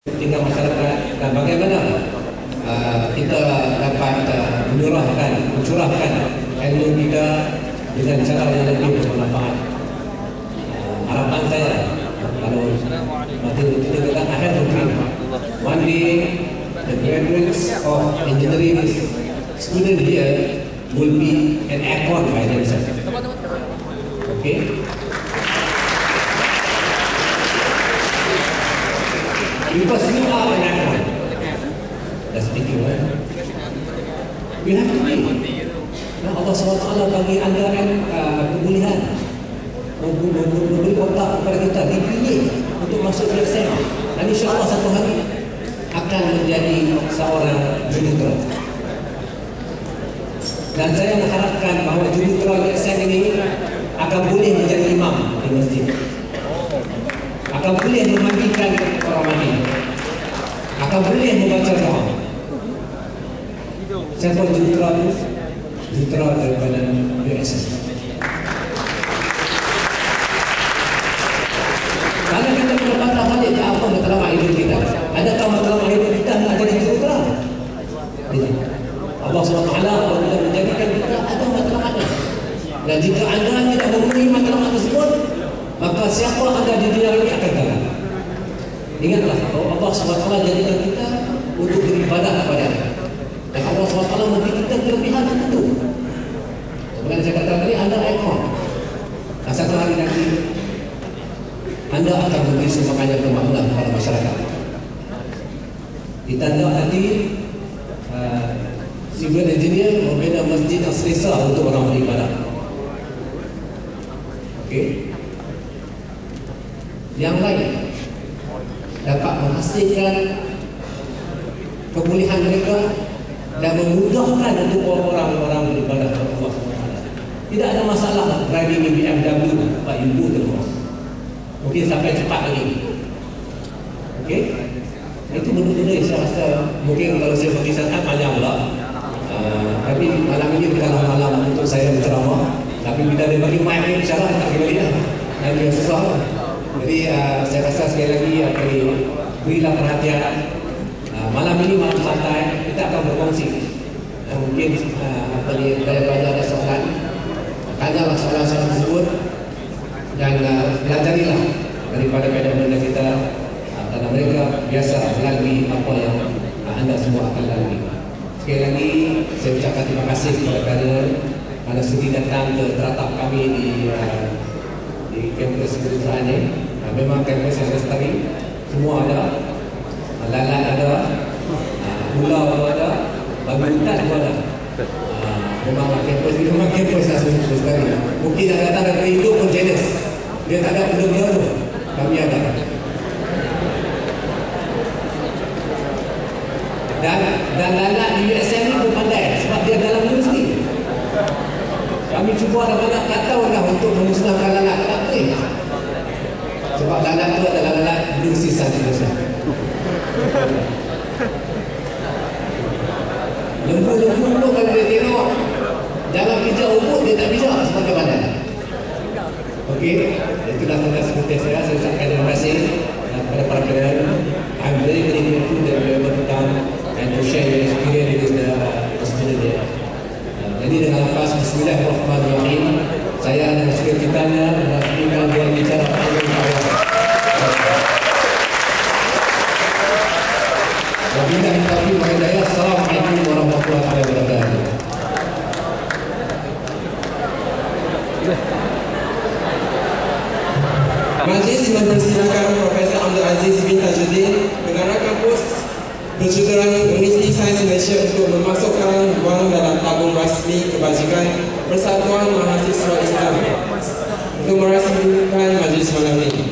tingkat masyarakat dan bagaimana kita dapat mencurahkan ilmu kita dengan cara yang lebih bermanfaat. Harapan saya kalau kita kata akhir mungkin one day the graduates of engineering student here will be an aircon by themselves. Okay? Because you are an aircon. That's speaking well. You have to be. Allah SWT bagi anda kebolehan memberi otak kepada kita, dipilih untuk masuk ke SMA, dan insyaAllah satu hari akan menjadi seorang jurutera. Dan saya mengharapkan bahawa jurutera USM ini akan boleh menjadi imam di masjid, akan boleh memandikan orang mandi, akan boleh membaca doa. Siapa jurutera itu? Jurutera daripada USM. Kalau kita berdebat balik di apa matlamat hidup kita, adakah matlamat hidup kita nak jadi jurutera? Tidak. Allah SWT apabila menjadikan kita ada matlamatnya. Dan jika anda tidak memenuhi matlamat tersebut, maka siapa anda di dunia ini akan kalah. Ingatlah bahawa Allah SWT jadikan kita untuk beribadah kepada-Nya. Dan Allah SWT memberi kita kelebihan itu. Sebenarnya saya kata tadi, anda ikon. Satu hari nanti anda akan memberi sumbangan bermakna kepada masyarakat. Ditanda nanti civil engineer membina masjid yang selesa untuk orang beribadah. Okey. Yang lain dapat menghasilkan kebolehan mereka dan memudahkan untuk orang-orang beribadah kepada Allah SWT. Tidak ada masalah driving di BMW Pak Ibu terus. Mungkin sampai cepat lagi. Okey? Itu benda-benda yang saya rasa mungkin kalau saya pergi sana panjang pula. Tapi malam ini bukanlah malam untuk saya berceramah. Tapi bila dia bagi mic ni bicara tak boleh dia. Dan dia susah. Jadi saya rasa sekali lagi berilah perhatian. Malam ini malam santai kita akan berkongsi. Mungkin daripada ada soalan, tanyalah soalan-soalan tersebut dan pelajarilah daripada benda-benda kita, karena mereka biasa melalui apa yang anda semua akan lalui. Sekali lagi saya ucapkan terima kasih kepada kalian kerana sudi datang ke teratap kami di kampus kejuruteraan ini. Memang kampus yang lestari, semua ada, lalat ada, pulau ada, bagi hutan pun ada. Memang kampus ini memang kampus yang lestari. Mungkin yang datang dari hidup pun jealous. Dia tak ada benda-benda tu, kami ada. Dan lalat di USM ni pun pandai sebab dia dalam universiti. Kami cuba ada tak tahu dah untuk memusnahkan lalat, tak boleh. Sebab lalat tu adalah lalat universiti Saint-Louis. Lembu-lembu tu kalau dia tengok jangan pijak rumput, dia tak pijak sebab dia pandai. Okey, itulah tanda seperti saya ucapkan terima kasih kepada para pelajar. I'm very grateful that you able to come and to share your experience with the student there. Jadi dengan lepas Bismillahirrahmanirrahim, saya dengan sekretarnya melakukan dua bicara Wabillahi taufiq wal hidayah. Assalamualaikum warahmatullahi wabarakatuh. Majlis mempersilakan Profesor Abdul Aziz bin Tajuddin, Pengarah Kampus Kejuruteraan Universiti Sains Malaysia untuk memasukkan wang dalam tabung rasmi kebajikan Persatuan Mahasiswa Islam untuk merasmikan majlis malam ini.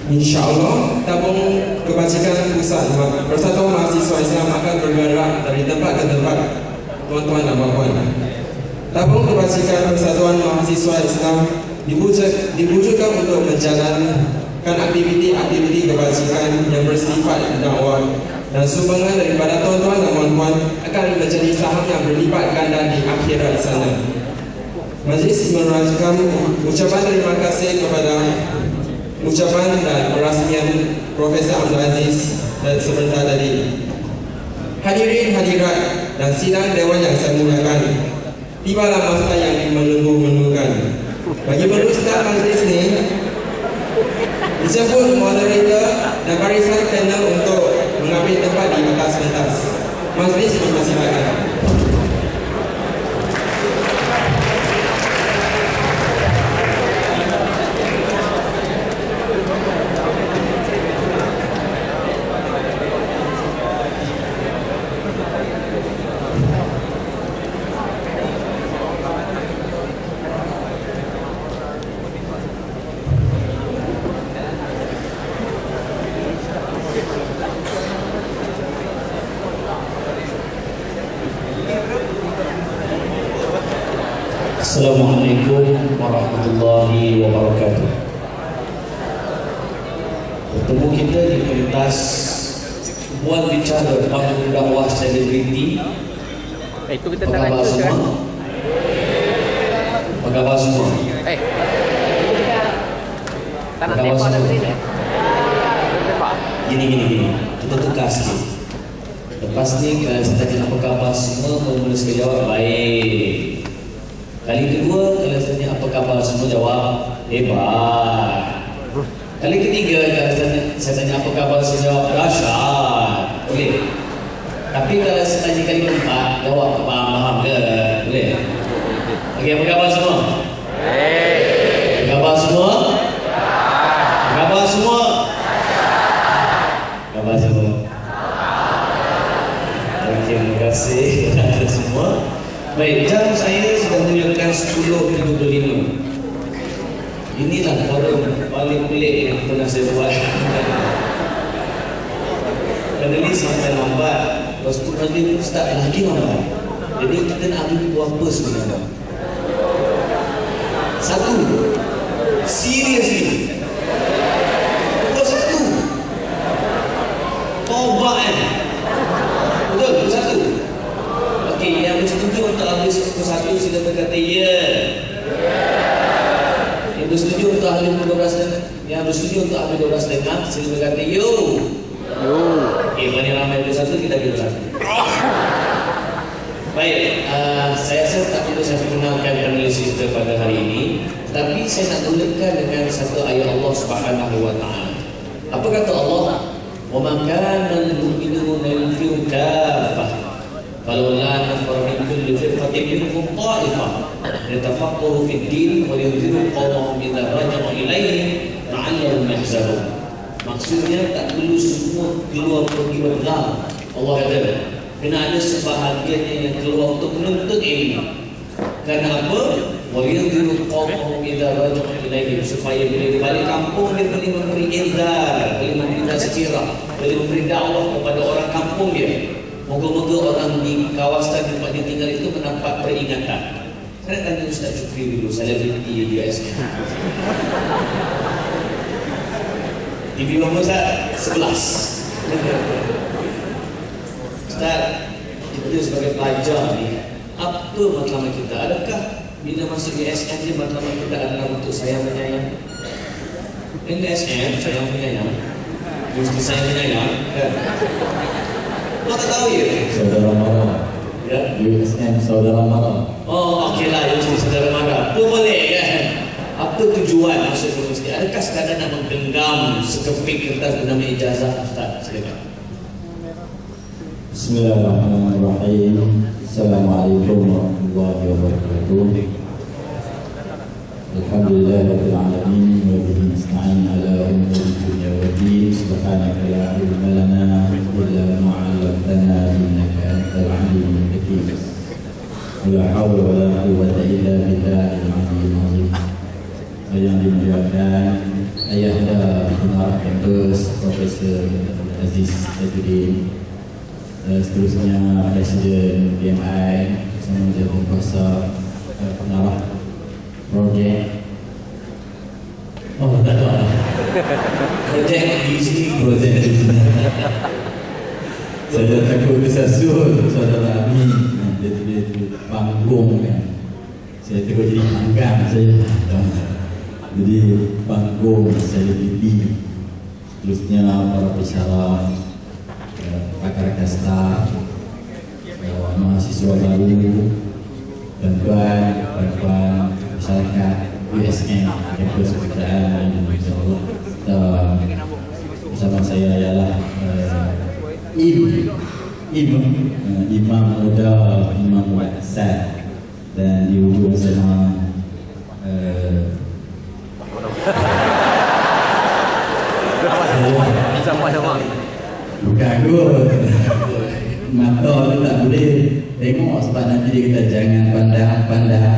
InsyaAllah, tabung kebajikan pusat Persatuan Mahasiswa Islam akan bergerak dari tempat ke tempat, tuan-tuan dan puan-puan. Tabung kebajikan Persatuan Mahasiswa Islam diwujudkan untuk menjalankan aktiviti-aktiviti kebajikan yang bersifat dakwah, dan sumbangan daripada tuan-tuan dan puan-puan akan menjadi saham yang berlipat ganda di akhirat sana. Majlis merajukan ucapan terima kasih kepada ucapan dan perasmian Profesor Abdul Aziz dan sebentar tadi. Hadirin hadirat dan sidang dewan yang saya muliakan, tibalah masa yang dimenunggu-menunggukan. Bagi meneruskan majlis ini, dijemput moderator dan barisan panel untuk mengambil tempat di atas pentas. Majlis dipersilakan. Assalamualaikum warahmatullahi wabarakatuh. Bertemu kita di pentas buat bicara panggung dakwah selebriti. Itu kita tak lanjut kan? Apa khabar semua? Tak nak tembak dah beri ni. Gini. Kita tukar sikit. Lepas ni kalau saya tanya apa khabar semua, mula sekali jawab baik. Kali kedua, kalau saya tanya apa khabar semua, jawab hebat. Kali ketiga, kalau saya tanya apa khabar semua, jawab dahsyat. Boleh? Tapi kalau saya tanya kali keempat, jawab faham ke? Boleh? Okey, apa khabar semua? Apa khabar semua? Apa khabar semua? Apa khabar semua? Okey, terima kasih kepada semua. Baik, jam saya sudah menunjukkan 10.35. Inilah forum paling pelik yang pernah saya buat. Panelis sampai lambat, lepas tu panelis start lagi lambat. Jadi kita nak ambil apa sebenarnya? Satu, seriously. Pukul 1. Tobat kan? Betul, pukul 1. Okey, yang bersetuju untuk habis pukul 1 sila berkata ya. Yang bersetuju untuk habis pukul 12, yang bersetuju untuk habis 12.30 sila berkata yo. Okey, paling ramai pukul 1 kita pergi 1. Baik, saya rasa tak perlu saya kenalkan panelis kita pada hari ini, tapi saya nak mulakan dengan satu ayat Allah Subhanahu wa taala. Apa kata Allah? Wa man kana al-mu'minuna yanfiru kaffah فلولا نفر من كل فرقة منهم طائفة ليتفقهوا في الدين ولينذروا قومهم إذا رجعوا إليهم لعلهم يحذرون. Maksudnya tak perlu semua keluar pergi berperang. Allah kata kena ada sebahagiannya yang keluar untuk menuntut ilmu. Kerana apa? وَلِيُنذِرُوا قَوْمَهُمْ إِذَا رَجَعُوا إِلَيْهِمْ, supaya bila dia balik kampung dia boleh memberi inzar, boleh memberi tazkirah, boleh memberi dakwah kepada orang kampung dia. Moga-moga orang di kawasan tempat dia tinggal itu mendapat peringatan. Saya nak tanya Ustaz Syukri dulu, selebriti USN. TV nombor Ustaz 11. Ustaz, kita sebagai pelajar ni, apa matlamat kita? Adakah bila masuk USN ni matlamat kita adalah untuk sayang menyayang? USN sayang menyayang, mesti sayang menyayang kan? Kau tak tahu ya? Saudara mara. Ya? USN saudara mara. Oh, okeylah, USN saudara mara. Itu boleh kan? Apa tujuan masuk universiti? Adakah sekadar nak menggenggam sekeping kertas bernama ijazah? Ustaz, silakan. Bismillahirrahmanirrahim. Assalamualaikum warahmatullahi wabarakatuh. Alhamdulillahirabbil alamin wa bihi nasta'in ala umuri dunya waddin. Subhanaka la ilma lana illa ma 'allamtana innaka antal alimul hakim. La haula wala quwwata illa billahil aliyyil azim. Yang dimuliakan Ayahanda Pengarah Kampus Profesor Aziz Saifuddin, seterusnya Presiden BMI bersama Jawatankuasa Pengarah Projek. Oh, tak tahu. Projek di sini. Projek di sini. Saya takut kesasul saudara Amin. Dia panggung kan. Saya takut jadi panggang saya. Jadi panggung saya pilih. Terusnya para pesyarah, pakar kasta, mahasiswa baru, tuan-tuan masyarakat USM Kampus Kejuruteraan InsyaAllah. Bersama saya ialah Imam Muda, Imam Muassas, dan di ujung sana bukan kot, mata tu tak boleh tengok sebab nanti dia kata jangan pandang-pandang.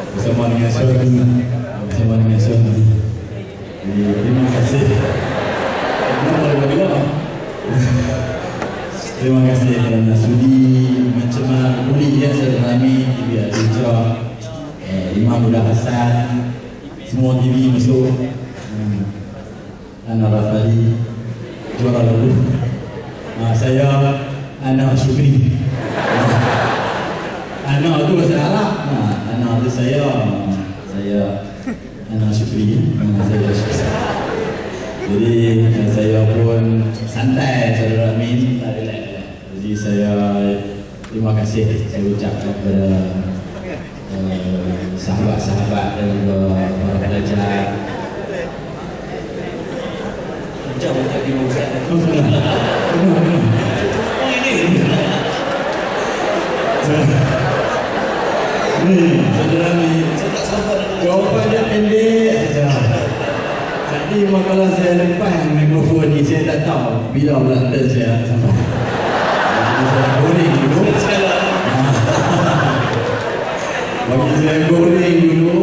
Bersama dengan Syarni. Jadi terima kasih. Terima kasih kerana sudi macam boleh ya saudara kami TV Al-Hijrah, Imam Muda Hasan, semua TV masuk. Ana Rafali juara lalu. Saya Ana Syukri. Ana tu bahasa Arab. Ana tu saya Ana Syukri. Saya Syukri. Jadi saya pun santai saudara Amin. Jadi saya terima kasih saya ucapkan kepada sahabat-sahabat dan para pelajar. Macam tak dimusik. Oh ini. Saudara Amin, Saya tak sabar. jawapan dia pendek saja. Jadi kalau saya lepas mikrofon ni saya tak tahu bila pula turn saya sampai. Jadi saya goreng dulu. Bagi saya goreng dulu.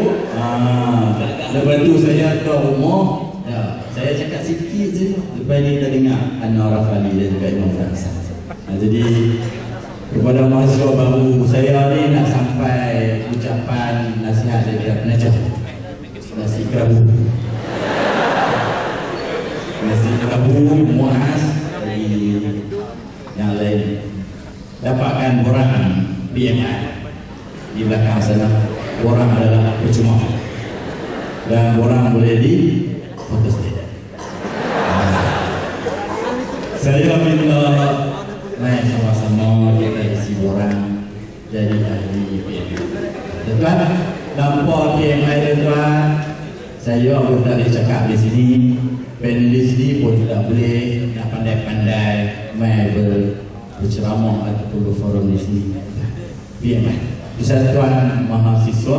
Lepas tu saya ke rumah. Ya, saya cakap sikit je. Lepas ni dah dengar Anwar Rafali dan juga Imam Faisal. Jadi kepada mahasiswa baru, saya ni nak sampai ucapan nasihat daripada penajah. Nasi kerabu. Nasi kerabu Muaz dari yang lain. Dapatkan orang BMI di belakang sana. Orang adalah percuma. Dan orang boleh di foto stadium. Saya minta naik sama-sama kita isi orang jadi ahli BMI. Tuan, tanpa BMI tuan, saya pun tak boleh cakap di sini. Panelis ni pun tidak boleh nak pandai-pandai main berceramah ataupun berforum di sini. BMI, Persatuan Mahasiswa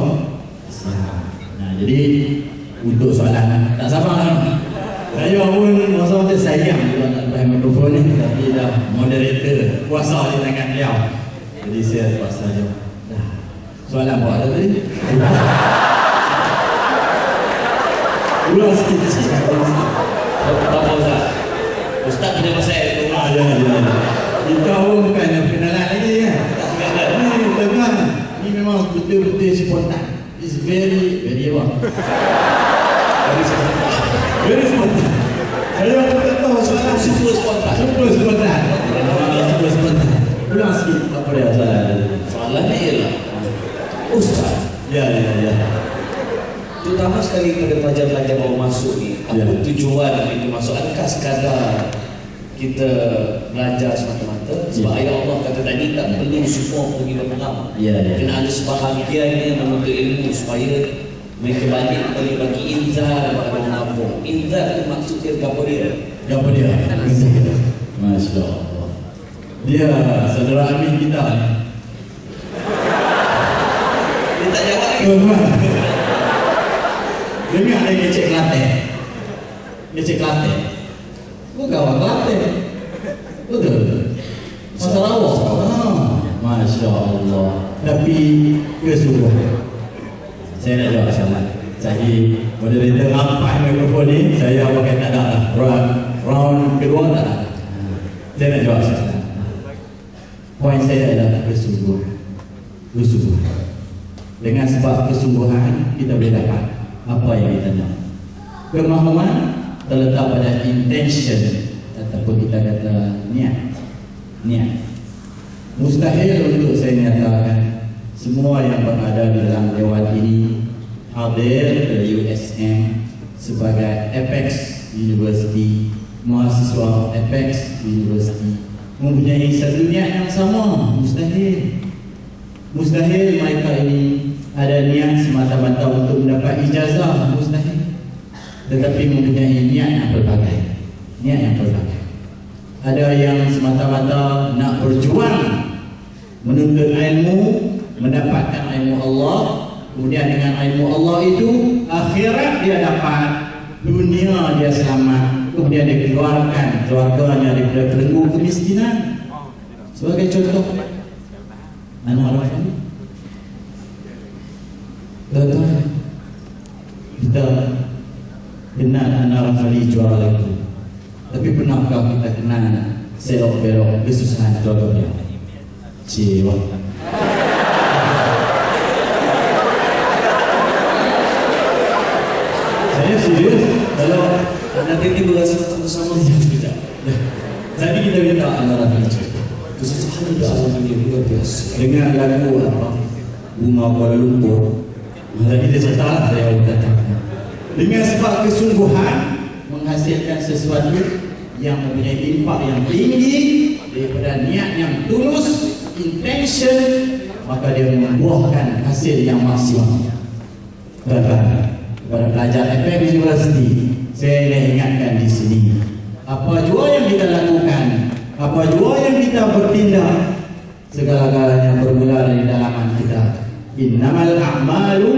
Islam. Nah, jadi untuk soalan tak sabar lah. Saya pun masa tu sayang kalau nak lepas mikrofon ni, tapi dah moderator kuasa di tangan beliau. Jadi saya terpaksa jawab. Dah. Soalan apa ada tadi? Ulang sikit. Tak apa Ustaz. Ustaz kena pasal itu. Ya. Kita pun bukan yang kenalan lagi kan. Ni tuan-tuan, ni memang betul-betul spontan. It's very apa? Very spontan. Saya pun tak tahu soalan Super spontan. Super spontan. Ulang sikit apa dia soalan? Soalannya ialah Ustaz, Ya. terutama sekali pada pelajar-pelajar baru masuk ni, apa tujuan itu masuk? Adakah sekadar kita belajar semata-mata? Sebab ayat Allah kata tadi tak perlu semua pergi berperang. Kena ada sebahagiannya menuntut ilmu supaya mereka balik boleh bagi inzar kepada orang kampung. Inzar itu maksudnya apa dia? Apa dia? Masya Allah. Dia saudara Amin kita ni. Dia tak jawab lagi. Tuan-tuan, dengar dia kecek Kelantan. Kecek Kelantan. Bukan orang Kelantan. Betul. Sarawak. Masya Allah. Tapi kesungguhan. Saya nak jawab salah. Jadi moderator rampai mikrofon ni, saya pakai tak ada lah. Round kedua tak ada. Saya nak jawab salah. Poin saya adalah kesungguhan. Dengan sebab kesungguhan kita boleh dapat apa yang kita nak. Kemahuan terletak pada intention ataupun kita kata niat. Mustahil untuk saya nyatakan semua yang berada di dalam lewat ini hadir ke USM sebagai Apex University, mahasiswa Apex University mempunyai satu niat yang sama. Mustahil mereka ini ada niat semata-mata untuk mendapat ijazah, mustahil. Tetapi mempunyai niat yang pelbagai. Ada yang semata-mata nak berjuang menuntut ilmu, mendapatkan ilmu Allah, kemudian dengan ilmu Allah itu akhirat dia dapat, dunia dia selamat, kemudian dia keluarkan keluarganya daripada belenggu kemiskinan. Sebagai contoh, Anwar Rafali. Tuan-tuan, kita kenal Anwar Rafali juara lagu, tapi pernahkah kita kenal selok belok kesusahan keluarga dia? Cewa. Saya serius. Kalau nanti kita berasa sama-sama tidak. Jadi kita minta Anwar Rafali cerita kesusahan dalam dunia luar biasa. Dengan lagu apa? Bunga Kuala Lumpur. Mari kita cerita saya katakan. Dengan sebab kesungguhan menghasilkan sesuatu yang mempunyai impak yang tinggi daripada niat yang tulus, intention, maka dia membuahkan hasil yang maksimal. Kepada pelajar Apex University, saya ingin ingatkan di sini, apa jua yang kita lakukan, apa jua yang kita bertindak, segala-galanya bermula dari dalaman kita. Innamal a'malu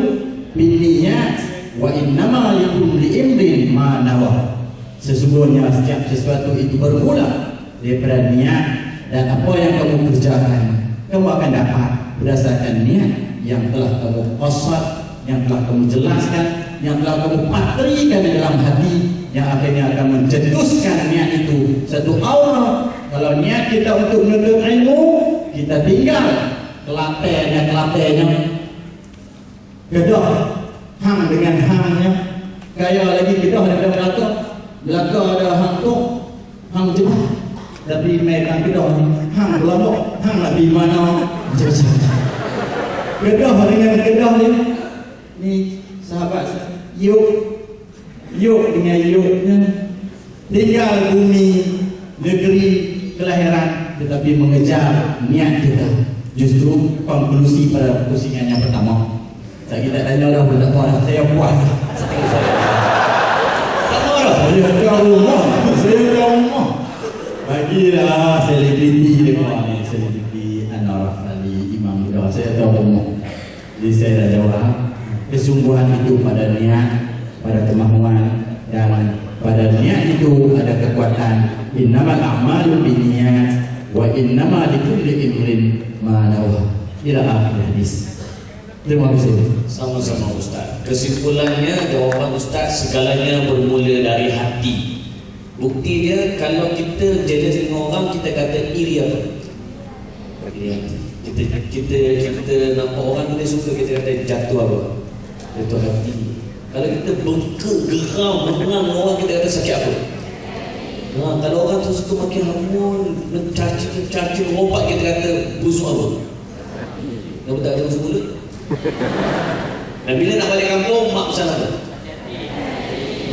binniyat wa innamal likulli imrin ma nawa. Sesungguhnya setiap sesuatu itu bermula daripada niat, dan apa yang kamu kerjakan kamu akan dapat berdasarkan niat yang telah kamu qasad, yang telah kamu jelaskan, yang telah kamu patrikan di dalam hati, yang akhirnya akan mencetuskan niat itu satu aura. Kalau niat kita untuk menuntut ilmu, kita tinggal kelatenya kedah hang dengan hangnya, kaya lagi kedah daripada belaka ada hang tu, hang jebak. Tapi mereka kedah ni hang berlombok, hang nak pergi mana macam-macam. Kedah dengan kedah ni sahabat yuk dengan yuknya tinggal bumi negeri kelahiran, tetapi mengejar niat kita. Justru konklusi pada pusingan yang pertama, saya kita tanya dah berapa dah, saya puas. Tak marah, saya kat rumah. Bagilah selebriti dekat ni, selebriti Anwar Rafali, Imam Muda. Saya tahu rumah. Jadi saya dah jawab. Kesungguhan itu pada niat, pada kemahuan, dan pada niat itu ada kekuatan. Innamal a'malu binniyat wa innamal likulli imrin ma nawa. Ila akhir hadis. Terima kasih. Sama-sama Ustaz. Kesimpulannya, jawapan Ustaz, segalanya bermula dari hati. Bukti dia, kalau kita jelas dengan orang, kita kata iri apa? Kita nampak orang kita suka, kita kata jatuh apa? Jatuh hati. Kalau kita bengkak, geram, menang orang, kita kata sakit apa? Kalau orang tu suka makin hamun, mencaci robat, kita kata busuk apa? Kamu tak ada busuk mulut? Dan bila nak balik kampung, mak pesan apa?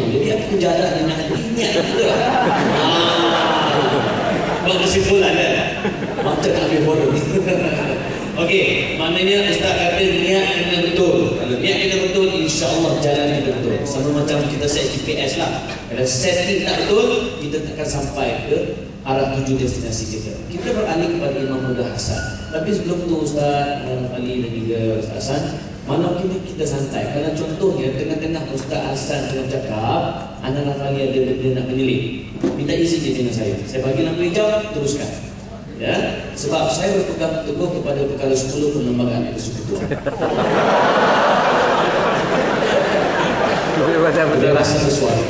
Jadi apa kejalan dengan hatinya itu lah. Buat kesimpulan kan? Macam tak boleh bodoh. Okey, maknanya Ustaz kata niat kena betul. Kalau niat kena betul, insya-Allah jalan kita betul. Sama macam kita set GPS lah. Kalau setting tak betul, kita takkan sampai ke arah tuju destinasi kita. Kita beralih kepada Imam Muda Hasan. Tapi sebelum tu Ustaz Ali dan juga Ustaz Hasan, Malam ini kita santai. Kalau contohnya tengah-tengah Ustaz Hasan tengah cakap, Ana Rafali dia nak menyelip, minta izin je dengan saya. Saya bagi lampu hijau, teruskan. Ya, sebab saya berpegang teguh kepada perkara 10 perlembagaan persekutuan. Dia rasa bersuara.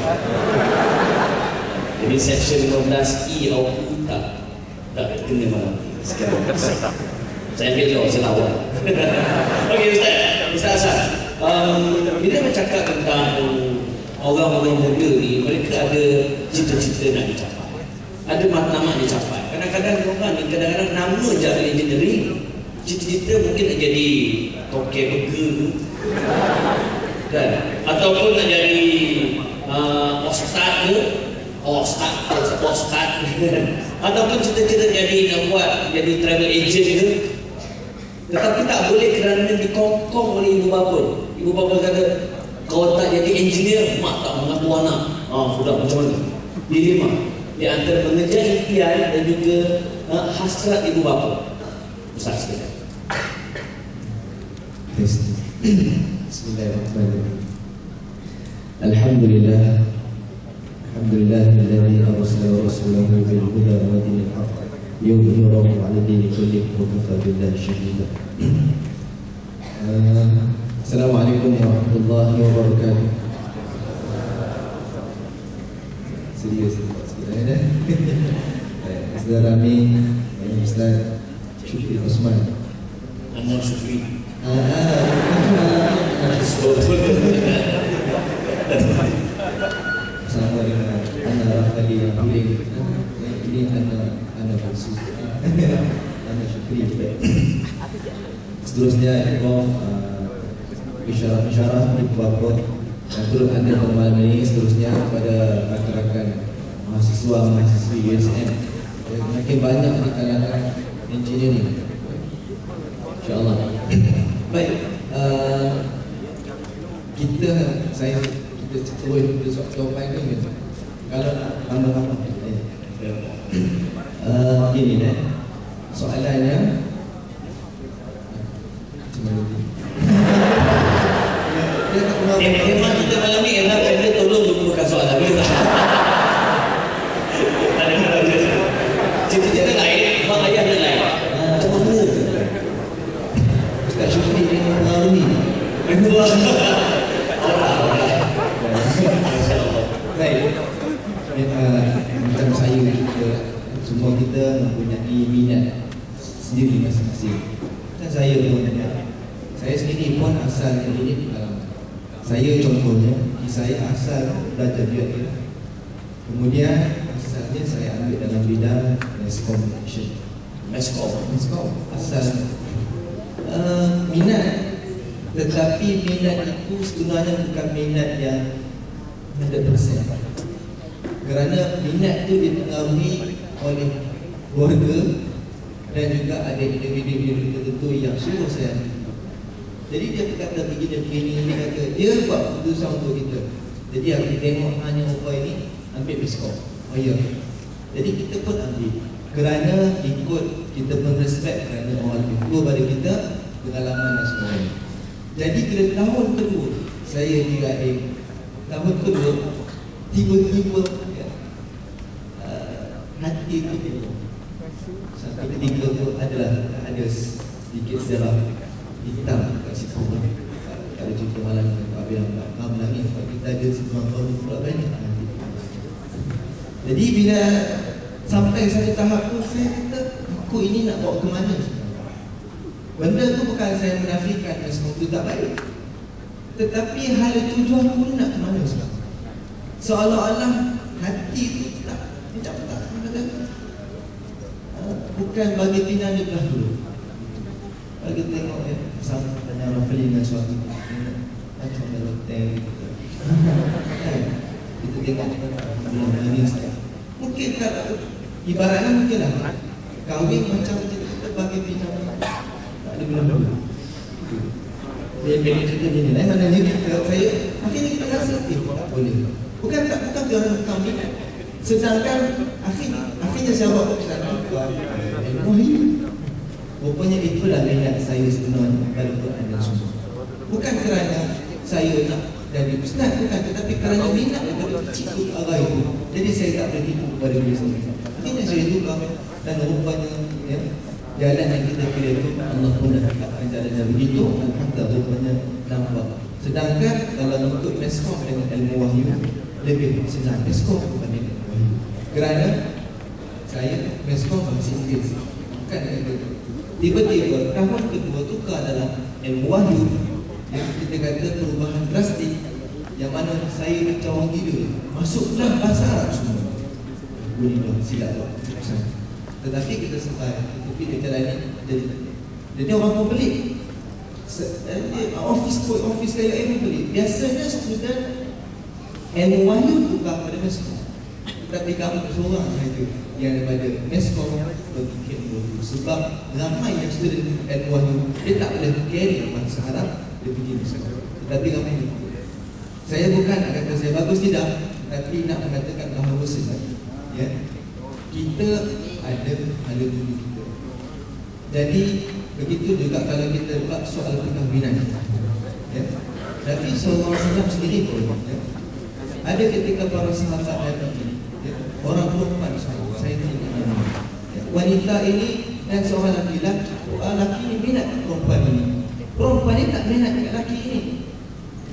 Jadi section 15E atau tak kena malam ni. Sekarang saya ambil jawab, saya lawan. Okey Ustaz Hasan, bila bercakap tentang orang-orang muda ni, mereka ada cita-cita nak dicapai, ada matlamat dicapai. Kadang-kadang orang ni nama je engineering, cita-cita mungkin nak jadi toke burger kan, ataupun nak jadi Ustaz ataupun cita-cita jadi travel agent ke. Tetapi tak boleh kerana dikongkong oleh ibu bapa. Ibu bapa kata, kau tak jadi engineer, mak tak mengaku anak. Sudah macam mana? Dilema di antara mengejar impian dan juga hasrat ibu bapa. Ustaz sekalian. Bismillahirrahmanirrahim. Alhamdulillah. Alhamdulillahilladzi arsala rasulahu bil huda wa dinil haqq liyudhhirahu 'ala dini kullihi wa kafa billahi shahida. Assalamualaikum warahmatullahi wabarakatuh. Serius sebenarnya. Ustaz Amin, Ustaz Syukri Osman. Anwar Syukri. Sama dengan Ana Rafali yang pilih. Ini Ana Balsu, Ana Syukri. Seterusnya isyarah ibu bapa yang turut hadir pada malam ini. Seterusnya kepada rakan-rakan mahasiswa-mahasiswi USM yang makin banyak di kalangan engineering, InsyaAllah. Baik, kita terus jawapan ni kalau nak tambah-tambah gini soalannya Memang kita malam ni enak dia tolong bukan soalan dia. Cita-cita lain, mak ayah dia lain. Macam mana? Ustaz Syukri ni mengalami. Baik, macam saya kita, semua kita mempunyai minat sendiri masing-masing. Dan saya pun, saya sendiri pun asalnya ini saya contohnya, saya asal belajar biologi. Kemudian asalnya saya ambil dalam bidang mass communication. Asal minat, tetapi minat itu sebenarnya bukan minat yang 100%. Kerana minat itu dipengaruhi oleh keluarga dan juga ada individu tertentu yang suruh saya. Jadi dia berkata begini, dia kata dia buat keputusan untuk kita. Jadi aku tengok hanya orang ini ambil biskop. Oh ya. Jadi kita pun ambil kerana ikut kita pun respect kerana orang lebih tua pada kita, pengalaman dan sebagainya. Jadi kira tahun kedua saya diadik, tahun kedua tiba-tiba hati itu keluar. Sampai ketiga tu ada sedikit serap hitam kat situ. Kalau cerita malam Pak bilang menangis sebab kita ada 9 tahun pula banyak. Jadi bila sampai satu tahap tu saya kata aku ini nak bawa ke mana sebenarnya. Benda tu bukan saya menafikan semua itu tak baik, tetapi hal tujuan aku nak ke mana sebenarnya. Seolah-olah hati itu tak bukan bagi tina di belah dulu. Bagi tengok sama dengan Rafali dengan suatu macam dalam hotel kita tengok belum nangis. Mungkin kalau ibaratnya mungkinlah kahwin macam kita bagi tina tak ada belah dulu. Bila cerita begini lah, maknanya saya akhirnya kita rasa tak boleh. Bukan kerana kami sedangkan akhirnya saya buat keputusan rupanya itulah minat saya sebenarnya dalam Quran dan Sunnah. Bukan kerana saya nak jadi ustaz, bukan, tetapi kerana minat daripada kecil tu arah itu. Jadi saya tak boleh tipu kepada diri saya. Akhirnya saya tukar, dan rupanya ya, jalan yang kita pilih itu Allah pun dah tetapkan jalan yang begitu. Alhamdulillah rupanya nampak. Sedangkan kalau untuk meskom dengan ilmu wahyu lebih senang meskom berbanding dengan wahyu. Kerana saya meskom bahasa Inggeris, bukan dengan tiba-tiba tahun kedua tukar dalam ilmu wahyu, yang kita kata perubahan drastik, yang mana saya macam orang gila masuk dalam bahasa Arab semua. Boleh dah silap lah. Tetapi kita sampai kita pilih jalan ni, jadi orang pun pelik. Office kayak ilmu pelik. Biasanya student ilmu wahyu tukar pada meskom, tetapi kamu seorang sahaja yang daripada meskom berfikir dulu. Sebab ramai yang student ilmu wahyu, dia tak boleh carry bahasa Arab, dia pergi meskom. Tetapi kamu ini, saya bukan nak kata saya bagus, tidak, tapi nak mengatakan bahawa ya, kita ada hala dulu kita. Jadi begitu juga kalau kita buat soal perkahwinan, ya. Tapi seorang Islam sendiri pun, ya, ada ketika para sahabat datang, ya, orang perempuan saya tanya, ya, wanita ini dan seorang laki ini minat perempuan ini. Perempuan ini tak minat lelaki ini.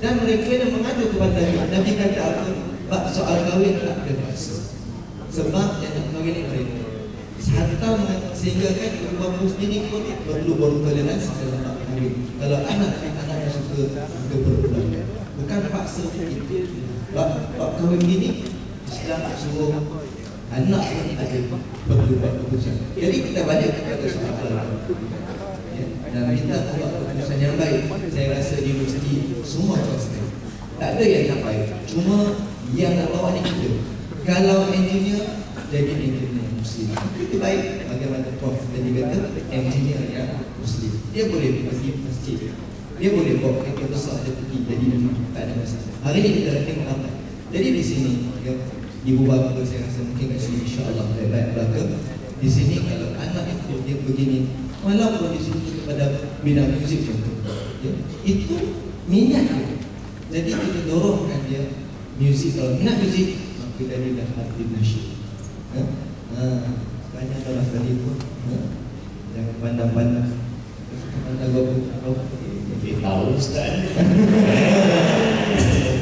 Dan mereka yang mengadu kepada Nabi kata apa? Bab soal kahwin tak ada bahasa. Sebab yang nak kahwin ini mereka. Hatta sehingga kan kedua muslim pun perlu toleransi dalam nak kahwin. Kalau anak yang suka berpulang, bukan paksa kita. Bab kahwin ini Islam suruh anak pun ada perlu buat keputusan. Jadi kita balik kepada soal ya, dan kita buat keputusan yang baik. Saya rasa di universiti semua swasta tak ada yang tak baik, cuma yang nak bawa ni kita. Kalau engineer, jadi engineer Muslim. Itu baik. Bagaimana Prof tadi kata, engineer yang Muslim, dia boleh pergi masjid, dia boleh bawa kereta besar, dia pergi jadi imam, tak ada masalah. Hari ini kita dah tengok apa. Jadi di sini ya, ibu bapa saya rasa mungkin kat sini insya-Allah baik belaka. Di sini kalau anak itu dia begini, walaupun di sini pada bidang muzik contoh, ya, itu minat dia. Jadi kita dorongkan dia muzik. Kalau minat muzik, maka dia dah aktif nasyid. Banyak orang tadi pun, jangan pandang-pandang. Pandang gua tahu Ustaz.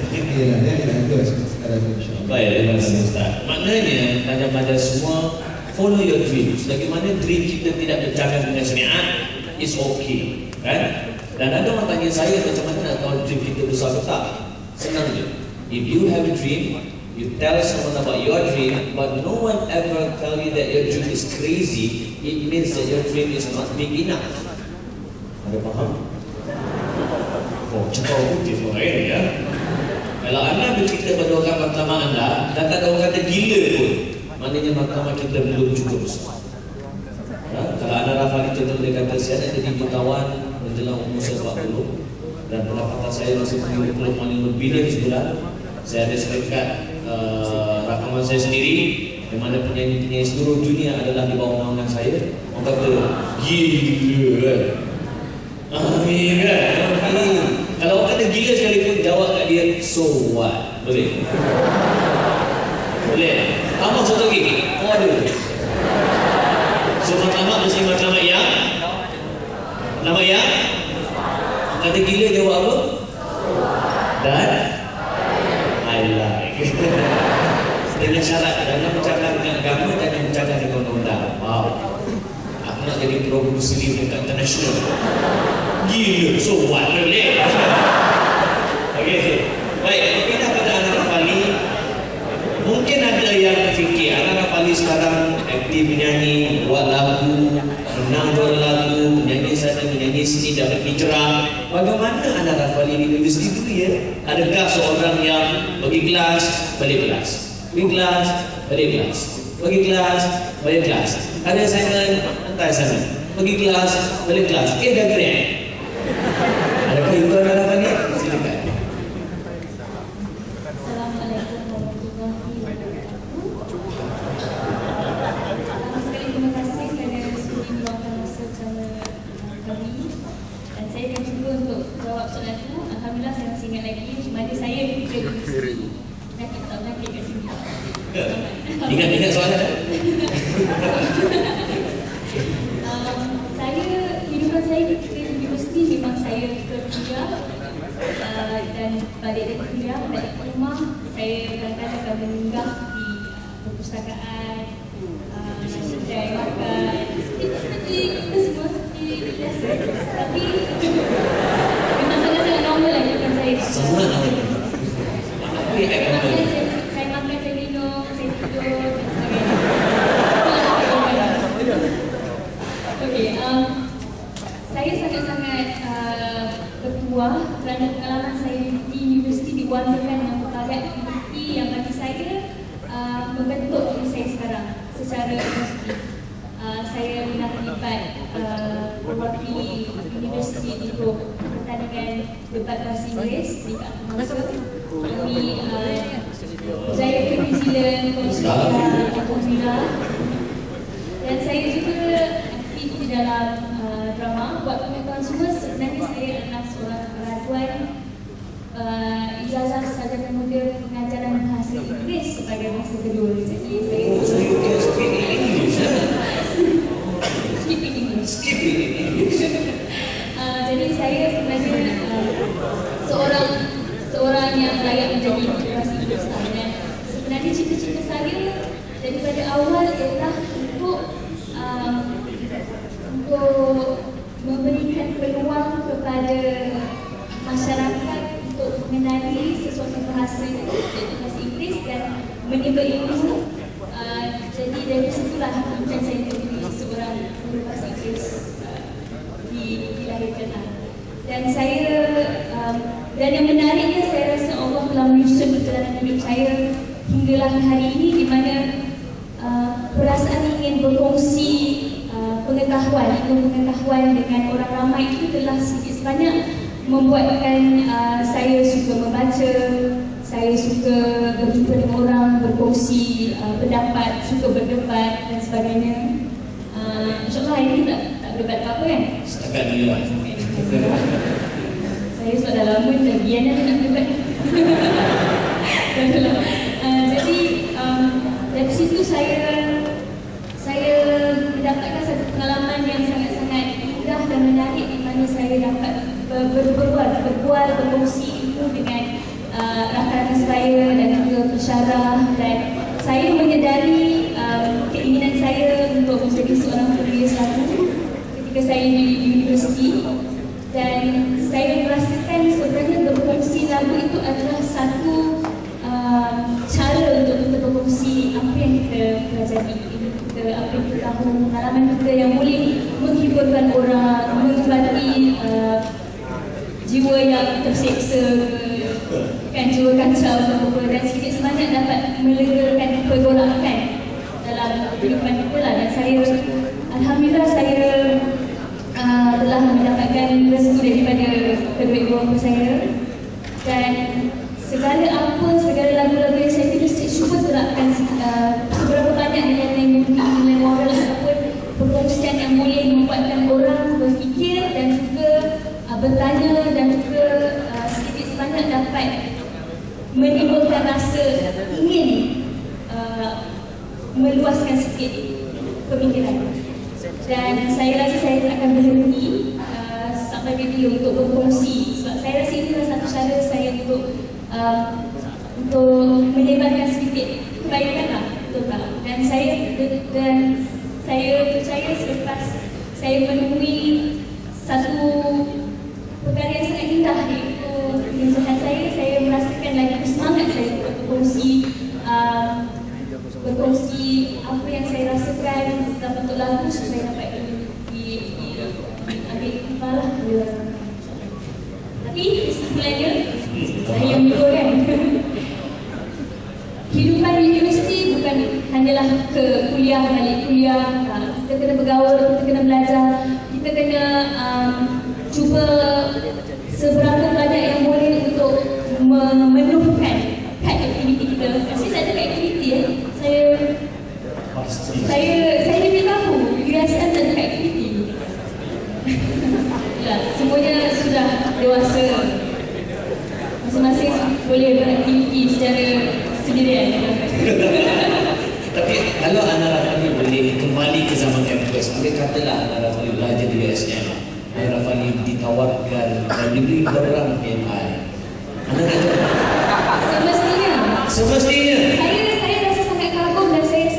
Inilah dia ada sekarang insya-Allah. Baik, terima kasih Ustaz. Maknanya pada semua follow your dreams. Bagaimana dream kita tidak berjalan dengan syariat is okay, kan? Dan ada orang tanya saya macam mana nak tahu dream kita besar ke tak? Senang je. If you have a dream, you tell someone about your dream, but no one ever tell you that your dream is crazy, it means that your dream is not big enough. Ada faham? Oh, cakap putih orang lain ya. Kalau anda bercerita pada orang mahkamah anda dan tak ada orang kata gila pun, maknanya mahkamah kita belum cukup besar. Kalau anda Rafali contoh boleh kata saya nak jadi jutawan menjelang umur 40 dan pendapatan saya masih 25 bilion sebulan. Saya ada serikat rakaman saya sendiri, yang mana penyanyi-penyanyi seluruh dunia adalah di bawah naungan saya. Orang kata gila kan? Amin kan? Kalau orang kata gila sekalipun, jawab kat dia, so what? Boleh? Boleh? Tambah satu lagi. Oh ada. So matlamat mesti matlamat yang? Matlamat yang? Kata gila jawab apa? Dan? I like. Dengan syarat dalam bercakap dengan agama dan yang bercakap dengan undang-undang. Wow. Aku nak jadi pro muslim dekat international. Gila, so what? Boleh? Okey. Baik, pindah pada anak Rafali. Mungkin ada yang berfikir anak Rafali sekarang aktif menyanyi, buat lagu, menang juara lagu, menyanyi sana, menyanyi sini, dapat bicara. Bagaimana anak Rafali di universiti itu ya? Adakah seorang yang pergi kelas, balik kelas, pergi kelas, balik kelas, pergi kelas, balik kelas, ada assignment, hantar assignment, pergi kelas, balik kelas, dah grade. Adakah itu anak Rafali? Silakan. Assalamualaikum warahmatullahi wabarakatuh. Pertama sekali terima kasih kerana sudi meluangkan masa bersama kami, dan saya akan cuba untuk untuk jawab soalan itu, alhamdulillah saya masih ingat lagi mana saya ketika universiti. Nakik tak nakik kat sini. Ingat soalan. Kehidupan saya ketika universiti memang saya kerja dan balik dari kuliah, balik ke rumah, saya kadang-kadang akan menunggah di perpustakaan, kedai makan, seperti kita semua, seperti biasa. Tapi memang sangat-sangat normal lah kehidupan saya. Semua normal. Saya makan, saya minum, saya tidur dan sebagainya. Okey, saya sangat-sangat berpuas kerana pengalaman saya di universiti diwarnakan dengan pelbagai aktiviti yang bagi saya membentuk diri saya sekarang secara universiti. Saya pernah terlibat mewakili universiti untuk pertandingan debat bahasa Inggeris di masa kami berjaya ke New Zealand, Australia, Alhamdulillah. Dan saya juga aktif di dalam drama. Buat pengetahuan semua, sebenarnya saya adalah seorang graduan ijazah sarjana muda pengajaran bahasa Inggeris sebagai bahasa kedua. Jadi saya skipping English. Jadi saya sebenarnya seorang yang layak menjadi generasi Inggeris. Dan sebenarnya cita-cita saya daripada awal ialah untuk memberikan peluang kepada masyarakat untuk mengenali sesuatu bahasa iaitu bahasa Inggeris dan menimba ilmu. Jadi dari situlah kemudian saya menjadi seorang guru bahasa Inggeris dilahirkan. Dan saya dan yang menariknya, saya rasa Allah telah menyusun perjalanan hidup saya hinggalah hari ini, di mana perasaan ingin berkongsi pengetahuan dengan orang ramai itu telah sedikit sebanyak membuatkan saya suka membaca, saya suka berjumpa dengan orang, berkongsi pendapat, suka berdebat dan sebagainya. InsyaAllah hari ini tak berdebat apa-apa kan? Setakat ni lah. Saya sudah dah lama dah biar nanti nak berdebat. Jadi dari situ saya mendapatkan satu pengalaman yang sangat-sangat indah dan menarik, di mana saya dapat berbual, berkongsi ilmu dengan rakan-rakan saya dan juga pensyarah, dan saya menyedari keinginan saya untuk menjadi seorang penulis lagu ketika saya di universiti, dan saya merasakan sebenarnya berkongsi lagu itu adalah satu cara untuk kita berkongsi apa yang kita pelajari, apa yang kita tahu, pengalaman kita yang boleh menghiburkan orang, mengobati jiwa yang terseksa, kan, jiwa kacau dan sedikit sebanyak dapat melegakan pergolakan dalam kehidupan kita lah. Dan saya, alhamdulillah, saya telah mendapatkan restu daripada kedua ibu bapa saya, dan segala lagu-lagu yang saya tulis, saya cuba terapkan seberapa banyak nilai moral ataupun perkongsian yang boleh membuatkan orang berfikir dan juga bertanya, dan juga sedikit sebanyak dapat menimbulkan rasa ingin meluaskan sikit pemikiran. Dan saya rasa saya tak akan berhenti sampai bila untuk berkongsi, sebab saya rasa inilah satu cara saya untuk menyebarkan sedikit kebaikan lah, betul tak? Dan saya percaya selepas saya menemui satu perkara yang sangat indah, iaitu kehidupan saya merasakan lagi semangat saya untuk berkongsi apa yang saya rasakan dalam bentuk lagu, supaya dapat diambil kepala. Tapi kesimpulannya, saya yang betul kan, kehidupan di universiti bukan hanyalah ke kuliah, balik kuliah. Kita kena bergaul, kita kena belajar, kita kena cuba seberapa banyak yang boleh untuk memenuhkan kad aktiviti kita. Saya tak ada kad aktiviti ya. Saya diberitahu USM tak ada kad aktiviti. Ya, semuanya sudah dewasa. Masing-masing boleh beraktiviti secara sendirian. Tapi kalau Ana Rafali boleh kembali ke zaman kampus, ambil katalah Ana Rafali belajar di USM, Ana Rafali ditawarkan dan diberi barang PMI, Ana nak jawab? Semestinya. Saya rasa sangat kagum dan saya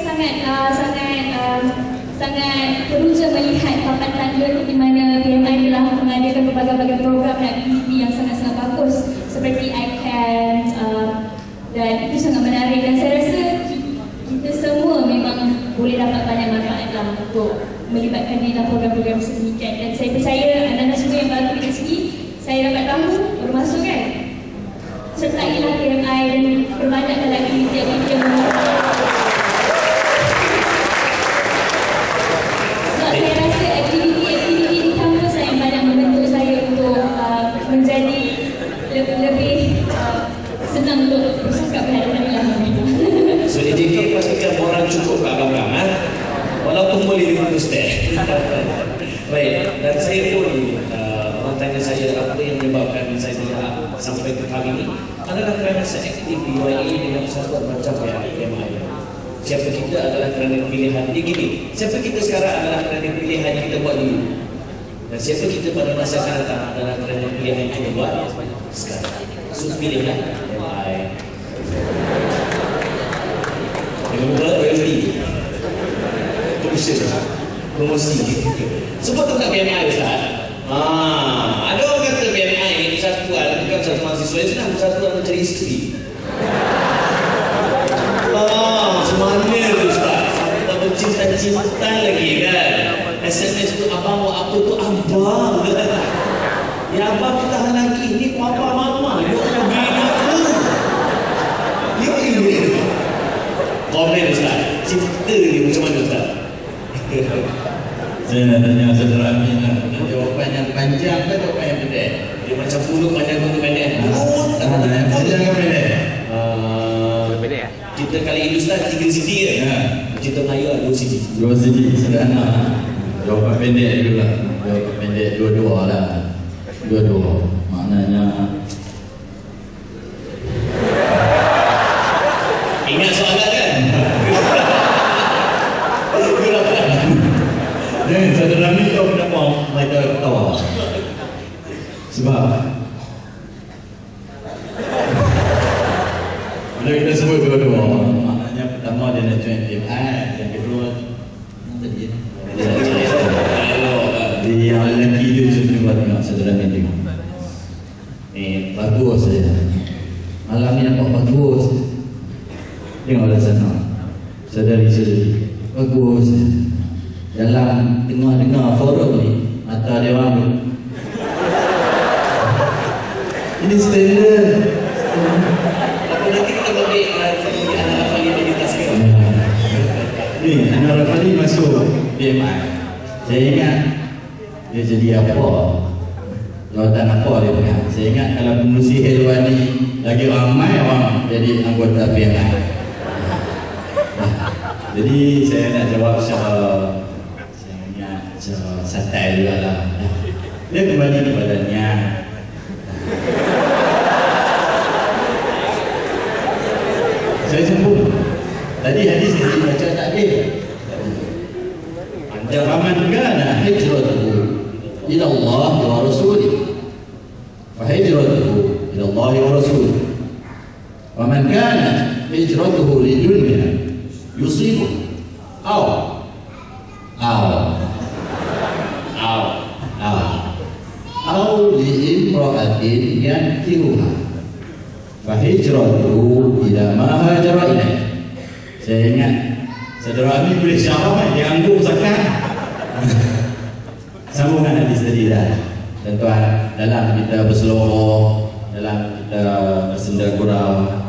sangat teruja melihat papan tanda di mana PMI telah mengadakan berbagai-bagai program dan aktiviti yang sangat-sangat bagus seperti ICANN, dan itu sangat menarik dan saya rasa kita semua memang boleh dapat banyak manfaat lah untuk melibatkan diri dalam program-program sedemikian. Dan saya percaya anak-anak semua yang baru dekat sini, saya dapat tahu baru masuk kan, sertailah PMI dan perbanyakkan aktiviti-aktiviti yang menarik. Sebab saya rasa aktiviti-aktiviti di kampus yang banyak membentuk saya untuk menjadi lebih senang untuk bersikap berhadapan dengan Allah. So AJK pastikan orang cukup kat belakang, walaupun boleh dengan ustaz. Baik, dan saya pun orang tanya saya apa yang menyebabkan saya tidak sampai ke kali ini adalah kerana saya aktif di UAE dengan persatuan macam PMI. Siapa kita adalah kerana pilihan. Dia gini, siapa kita sekarang adalah kerana pilihan yang kita buat dulu, dan siapa kita pada masa akan datang adalah kerana pilihan yang kita buat sekarang. So pilihlah PMI. Jangan lupa royalty, promosi. Sebab tentang PMI Ustaz. Ada orang kata PMI ini persatuan bukan persatuan mahasiswa, itu nak persatuan mencari isteri. Semana tu Ustaz, kita bercinta-cinta lagi kan. SMS tu abang mau apa tu abang. Ya abang kita lagi ni papa mama, you nak bina aku. You. Komen Ustaz, cinta ni macam mana Ustaz? Saya nak tanya saudara Amin, jawapan yang panjang ke jawapan yang pendek? Dia macam mulut panjang ke pendek? Yang panjang ke pendek? Pendek ya? Kita kali ini Ustaz 3 sidi ke? Kita Melayu ada 2 sidi. 2 sidi sederhana. Jawapan pendek dulu lah. Jawapan pendek dua-dua lah. Dua-dua. Maknanya ingat soalan kan? jangan saudara Amin tahu kenapa mereka ketawa. Sebab bila kita sebut dua-dua, maknanya pertama dia nak join PMI, yang kedua tadi dia nak join di yang lelaki tu cuba tengok saudara Amin tengok. Bagus saja. Malam ni nampak bagus. Tengoklah sana. Saudari-saudari, bagus. Dalam dengar forum ni, mata dia orang ini standard. Apa nanti kita balik Ana Rafali di tas ke? Ni Ana Rafali masuk PMI. Saya ingat dia jadi apa? Jawatan apa dia pegang? Saya ingat kalau pengurusi Helwani lagi ramai orang jadi anggota PMI. Jadi saya nak jawab secara santai juga lah. Dia kembali kepadanya. Saya sambung. Tadi hadis yang dibaca tak ada. Faman kana hijratuhu ila Allah wa rasulih fa hijratuhu ila Allah wa rasulih. Wa man kana hijratuhu li dunya yusibu أو لامرأة ينكرها فهجرته إلى ما هاجر إليه. Saya ingat saudara Amin boleh syarah dia angguk zakat. Sambungan hadis tadi dah. Tuan-tuan, dalam kita berseloroh, dalam kita bersenda gurau,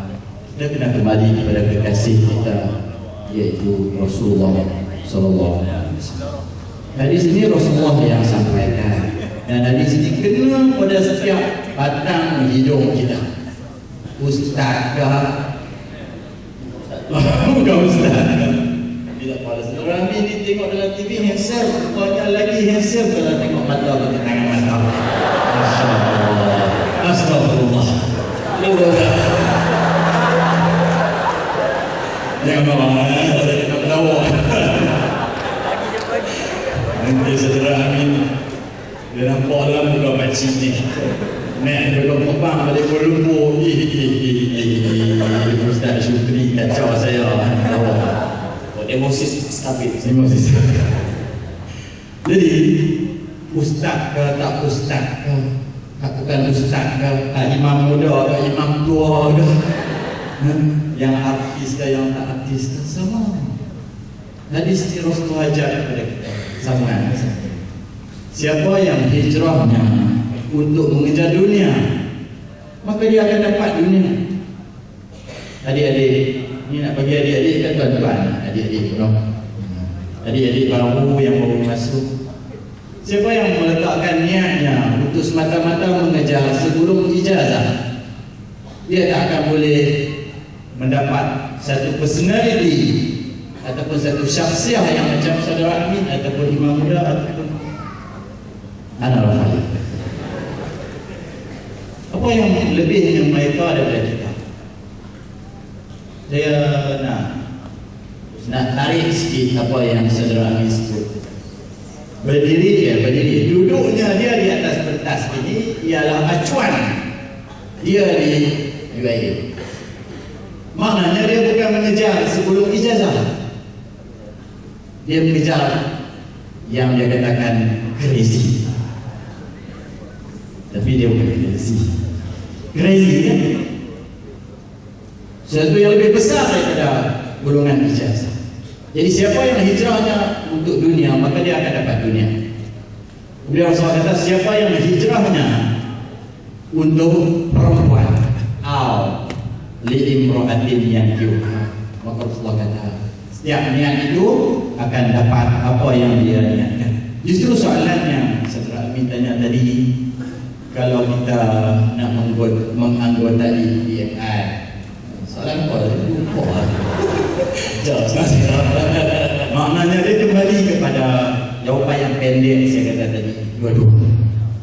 kita kena kembali kepada kekasih kita, iaitu Rasulullah sallallahu alaihi wasallam. Hadis ini Rasulullah yang sampaikan. Dan hadis ini kena pada setiap batang hidung kita. Ustaz kah? Bukan ustaz. Bila pada saudara Amin ni tengok dalam TV handsome, banyak lagi handsome kalau tengok mata kita, tangan mata. Masya-Allah. Dia nampak lah muka pakcik ni. Nek belum terbang balik Kuala Lumpur. Ustaz Syukri kacau saya. Emosi stabil. Emosi stabil. Jadi ustaz ke tak ustaz ke, bukan ustaz ke, imam muda ke imam tua ke, yang artis ke yang tak artis ke, sama. Hadis Rasulullah ajar kepada kita sama. Siapa yang hijrahnya untuk mengejar dunia, maka dia akan dapat dunia. Adik-adik, ni nak bagi adik-adik kan tuan-tuan, adik-adik pun. Adik-adik baru yang baru masuk. Siapa yang meletakkan niatnya untuk semata-mata mengejar sebelum ijazah, dia tak akan boleh mendapat satu personality ataupun satu syakhsiah yang macam saudara Amin ataupun imam muda ataupun Ana Rafali. Apa yang lebihnya mereka daripada kita? Saya nak tarik sikit apa yang saudara Amin sebut. Berdiri, duduknya dia di atas pentas ini ialah acuan dia di UIA. Maknanya dia bukan mengejar sebelum ijazah, dia mengejar yang dia katakan crazy. Tapi dia bukan crazy kan? Sesuatu yang lebih besar daripada golongan ijazah. Jadi siapa yang hijrahnya untuk dunia, maka dia akan dapat dunia. Beliau kata siapa yang hijrahnya untuk perempuan, li'imro'atin yang yuha, maka Rasulullah kata setiap niat itu akan dapat apa yang dia niatkan. Justru soalannya saudara Amin tanya tadi, kalau kita nak menganggotai PMI, soalan apa? Lupa. Maknanya dia kembali kepada jawapan yang pendek saya kata tadi, dua-dua.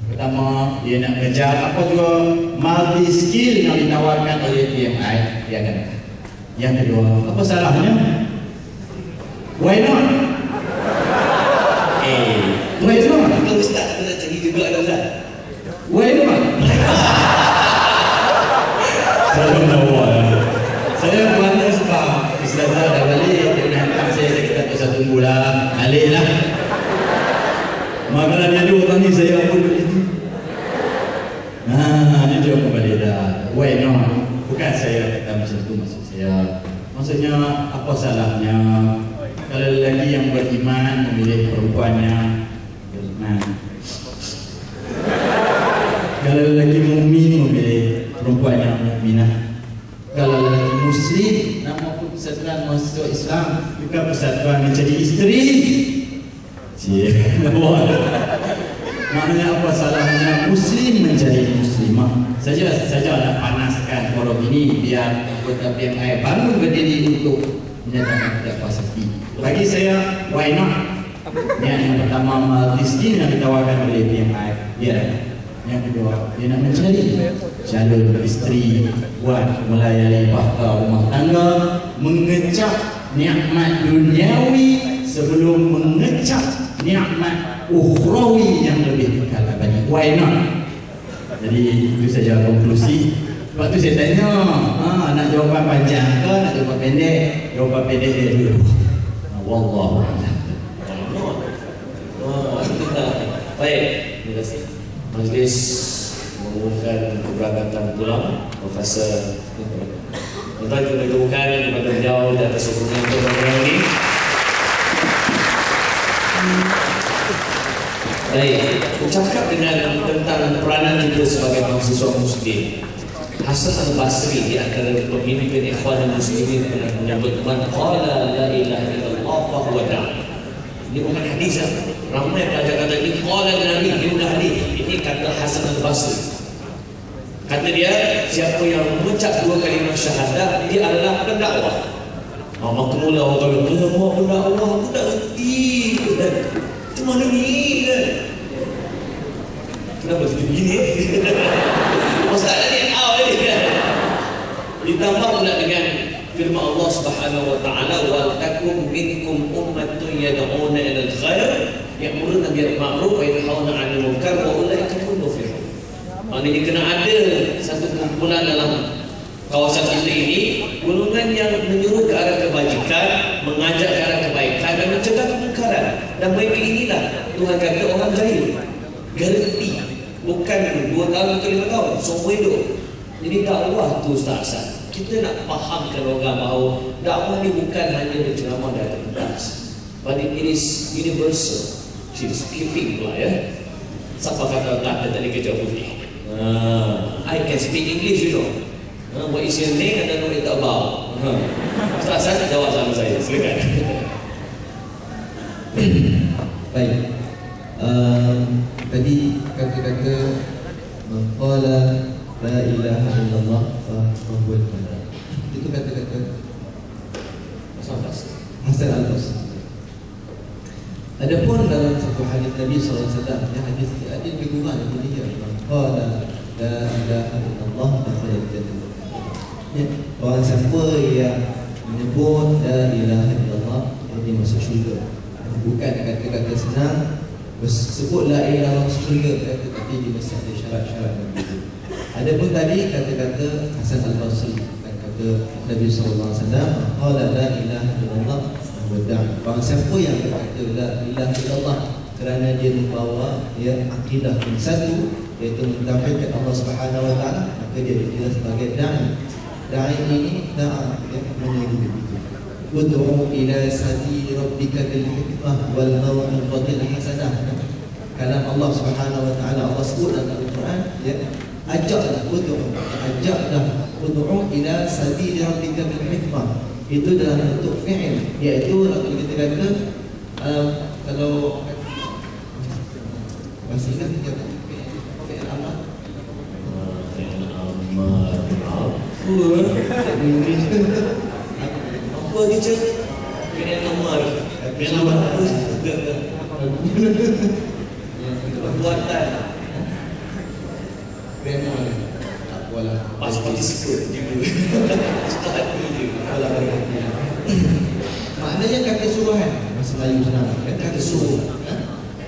Pertama, dia nak kejar apa juga multi skill yang ditawarkan oleh PMI, dia akan. Yang kedua, apa salahnya? Why not? Why not? Kalau ustaz nak cari juga ada ustaz. Why not? Saya tahu. Saya buatnya sebab Ustazah dah balik, dia nak hantar saya kata tak usah tunggulah, balik lah. Makanan dia dua orang ni saya pun begitu. Dia jawab kembali dah. Why not? Bukan saya kata macam tu maksud saya. Maksudnya apa salahnya kalau lelaki yang beriman memilih perempuannya beriman. Kalau lelaki mukmin memilih perempuan yang mukminah. Kalau lelaki muslim nama pun persatuan mahasiswa Islam juga persatuan menjadi isteri. Maknanya apa salahnya muslim menjadi muslimah? Saja nak panaskan forum ini biar anggota PMI baru berdiri untuk menyatakan tidak puas hati. Bagi saya, why not? Yang pertama multi-skill yang ditawarkan oleh PMI, dia. Yang kedua, dia nak mencari jalur isteri buat melayani bahtera rumah tangga, mengecap nikmat duniawi sebelum mengecap nikmat ukhrawi yang lebih kekal abadi. Why not? Jadi itu saja konklusi. Sebab tu saya tanya, nak jawapan panjang ke nak jawapan pendek? Jawapan pendek dia dulu. Wallahu a'lam. Baik, terima kasih. Majlis mengumumkan keberangkatan pulang Profesor. Kita dudukkan kepada beliau di atas sokongan program ini. Baik, bercakap dengan tentang peranan kita sebagai mahasiswa Muslim. Hasan Al-Basri di antara pemimpin Ikhwan Muslimin pernah menyebut man qala la ilaha illallah fa huwa da'i. Ini bukan hadis. Ramai pelajar kata ini qala Nabi, ini bukan hadis. Ini kata Hasan Al-Basri. Kata dia, siapa yang mengucap dua kalimah syahadah, dia adalah pendakwah. Maka mula orang kata, "Mau pendakwah, aku tak reti." Cuma ni kan. Kenapa jadi begini? Ustaz tadi awal ni kan. Ditambah pula dengan firman Allah Subhanahu wa taala, "Wa takum minkum ummatun yad'una ila al-khair ya'muruna bil ma'ruf wa yanhauna 'anil munkar wa Maknanya kena ada satu kumpulan dalam kawasan kita ini, golongan yang menyuruh ke arah kebajikan, mengajak ke arah kebaikan dan mencegah kemungkaran. Dan mereka inilah Tuhan kata orang jahil, garanti bukan 2 tahun ke 5 tahun, semua hidup. Jadi dakwah tu Ustaz Hasan, kita nak fahamkan orang bahawa dakwah ni bukan hanya berceramah dari atas, but it is universal. She's keeping pula ya. Siapa kata tak ada tadi kerja putih? I can speak English, you know. What is your name? I don't know what it's about. Ustaz Hasan jawab sama saya, silakan. Baik. Tadi kata-kata qala la ilaha illallah wa huwal kalam. Itu kata-kata Hasan al-Basri. Adapun dalam satu hadis Nabi SAW, yang hadis ada keguman ini dia qala la ilaha illallah wa huwal kalam. Ya, orang siapa yang menyebut la ilaha illallah, dia masuk syurga. Bukan kata-kata senang sebut la ilaha masuk syurga, tetapi dia mesti ada syarat-syarat begitu. Adapun tadi kata-kata Hasan al-Basri, kata Nabi SAW, qala la ilaha illallah wa da'a. Barang siapa yang berkata la ilaha illallah kerana dia membawa akidah yang satu, iaitu mentauhidkan Allah Subhanahu wa taala, maka dia dikira sebagai da'i. Da'i ini da'a yang menyeru begitu. Ud'u ila sabili rabbika bil hikmah wal mau'izatil hasanah. Kalam Allah Subhanahu wa taala, Allah sebut dalam Al-Quran, ya, ajaklah, ud'u ila sabili rabbika bil hikmah. Itu dalam bentuk fi'il, iaitu kalau kita kata kalau bahasa Inggeris dia fi'il amal. Apa dia cakap? Fi'il amal. Fi'il amal apa? Perbuatan. Fi'il amal. Tak apalah. Pas partisipan juga. Start dulu. Maknanya kata suruhan, bahasa Melayu senang, kata suruh.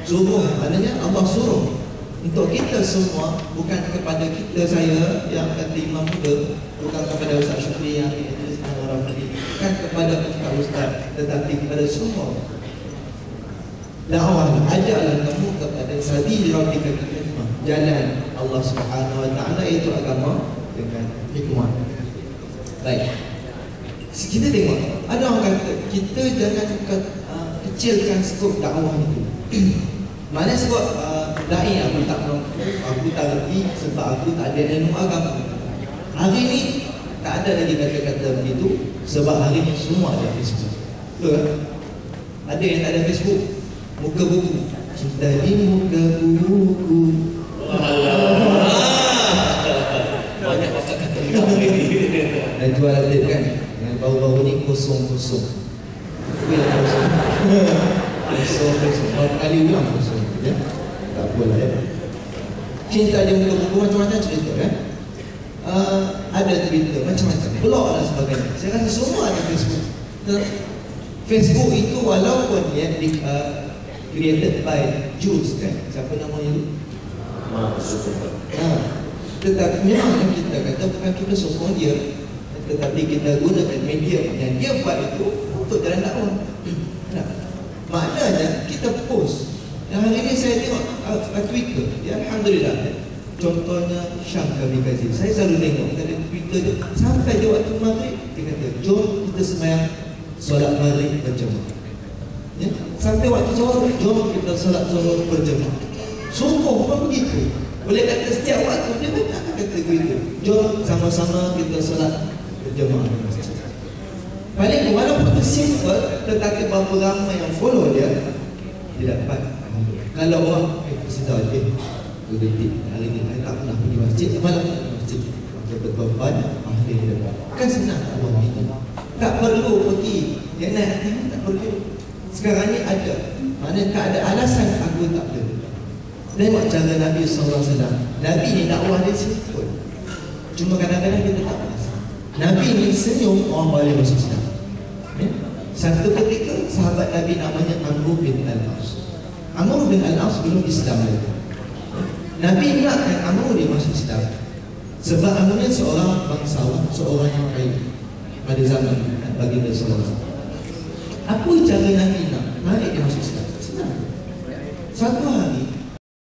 Suruh maknanya Allah suruh untuk kita semua, bukan kepada kita saya yang kata imam muda, bukan kepada Ustaz Syukri yang itu orang tadi, bukan kepada Ustaz Ustaz, tetapi kepada semua. Dakwah, ajaklah kamu kepada sabili rabbika bil hikmah, jalan Allah Subhanahu wa taala, itu agama dengan hikmah. Baik. Kita tengok, ada orang kata kita jangan kecilkan skop dakwah itu. Mana sebab dai aku tak reti sebab aku tak ada ilmu agama. Hari ni tak ada lagi kata-kata begitu, sebab hari ni semua ada Facebook. Betul tak? Ada yang tak ada Facebook, muka buku. Cinta di muka buku. Banyak kata-kata ini. Dan jual update kan, yang baru-baru ni kosong-kosong. Bila kosong? Kosong-kosong. Berapa kali ulang kosong? Ya? Tak apalah ya. Cinta dia muka buku macam-macam cerita kan. Ada Twitter, macam-macam, blog dan sebagainya. Saya rasa semua ada Facebook. Facebook itu walaupun created by Jews kan. Siapa namanya itu? Tetapi memang kita kata bukan kita sokong dia, tetapi kita gunakan media yang dia buat itu untuk jalan dakwah. Maknanya kita post. Dan hari ini saya tengok Twitter, ya Alhamdulillah. Contohnya Syam Kabi Kazim, saya selalu tengok dari Twitter dia, sampai dia waktu maghrib dia kata, jom kita sembahyang solat maghrib berjemaah. Ya? Sampai waktu zuhur, jom kita solat zuhur berjemaah. Sungguh pun begitu. Boleh kata setiap waktu dia benar kata begitu. Jom sama-sama kita solat berjemaah di masjid. Paling walaupun itu simple, tetapi berapa ramai yang follow dia, dia dapat. Kalau orang sedar dia, detik hari ni saya tak pernah pergi masjid, malam pergi masjid, macam berkorban, ahli dia dapat. Kan senang tak buat itu. Tak perlu pergi, dia naik hati tak perlu. Sekarang ni ada, mana tak ada alasan aku tak perlu. Tengok cara Nabi SAW. Nabi ni dakwah dia simple, cuma kadang-kadang kita tak rasa. Nabi ni senyum, orang boleh masuk Islam. Ya? Satu ketika sahabat Nabi namanya Amr bin Al-As. Amr bin Al-As belum Islam lagi. Nabi nakkan Amr dia masuk Islam. Sebab Amr ni seorang bangsawan, seorang yang kaya pada zaman baginda sallallahu. Apa cara Nabi nak tarik dia masuk Islam? Senang. Satu hari